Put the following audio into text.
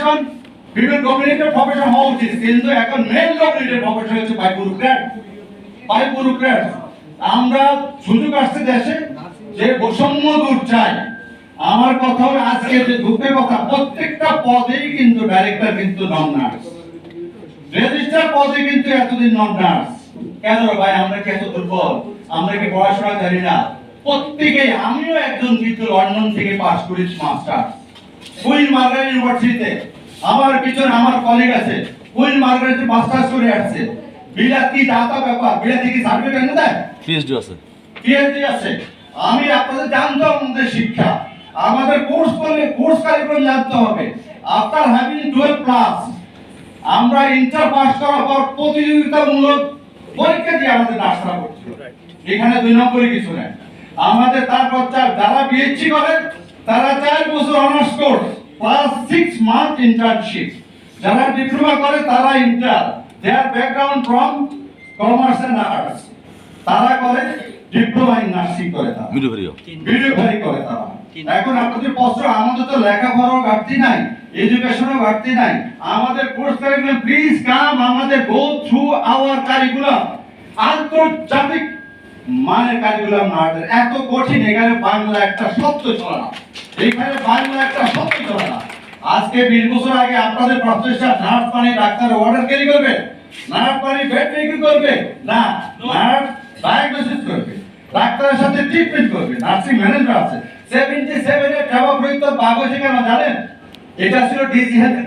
Profession, বিভিন্ন dominated profession হওয়া উচিত, কিন্তু এখন মেন ডমিনেটেড প্রফেশন হচ্ছে বাই ব্যুরোক্র্যাট। আমরা সুযোগ আসছে দেশে যে বৈষম্য দূর চাই। আমার কথা হলো আজকে যে দুঃখের কথা, প্রত্যেকটা পদেই কিন্তু ডাইরেক্টর কিন্তু নন নার্স, রেজিস্ট্রার পদে কিন্তু এতদিন নন নার্স। কেন ভাই, আমরা কি এত দুর্বল? আমরা কি পড়াশোনা জানি না? প্রত্যেকেই, আমিও একজন কিন্তু লন্ডন থেকে পাস করেছি মাস্টার কুইন মার্গারেট ইউনিভার্সিটিতে। আমার পিছনে আমার কলিগ আছে কুইন মার্গারেট মাস্টার্স করে আসছে। বিলাতি দাতা ব্যাপার, বিলাতি কি সার্টিফিকেট এনে দেয়? পিএইচডি আছে, পিএইচডি আছে। আমি আপনাদের জানতে হবে আমাদের শিক্ষা, আমাদের কোর্স করলে কোর্স কারিকুলাম জানতে হবে। আফটার হ্যাভিং 12 প্লাস আমরা ইন্টার পাস করার পর প্রতিযোগিতামূলক পরীক্ষা দিয়ে আমাদের নার্সরা করছিল। এখানে 2 নম্বরে কিছু নেই আমাদের। তারপর যারা বিএসসি করে তারা 4 বছর honours course plus 6 month internship. যারা ডিপ্লোমা করে তারা inter, their background from commerce and arts, তারা করে ডিপ্লোমা ইন নার্সিং করে, তারা ভিডিওগ্রাফি করে তারা। এখন আপনাদের প্রশ্ন, আমাদের তো লেখাপড়ার ঘাটতি নাই, এডুকেশনের ঘাটতি নাই, আমাদের কোর্স কারিকুলাম প্লিজ কাম, আমাদের গো থ্রু আওয়ার কারিকুলাম, আন্তর্জাতিক মানের কারিকুলাম। না এত কঠিন, এখানে বাংলা একটা শব্দ চলে না, এখানে বাংলা একটা শব্দ চলে না। আজকে 20 বছর আগে আপনাদের প্রফেসর নার্স মানে ডাক্তার অর্ডার ক্যারি করবে, নার্স মানে বেড রেডি করবে না, নার্স ডায়াগনোসিস করবে, ডাক্তারের সাথে ট্রিটমেন্ট করবে, নার্সিং ম্যানেজার আছে। 77 এর জবাব রইত বাগো, সেখানে জানেন এটা ছিল ডিজি হেলথ।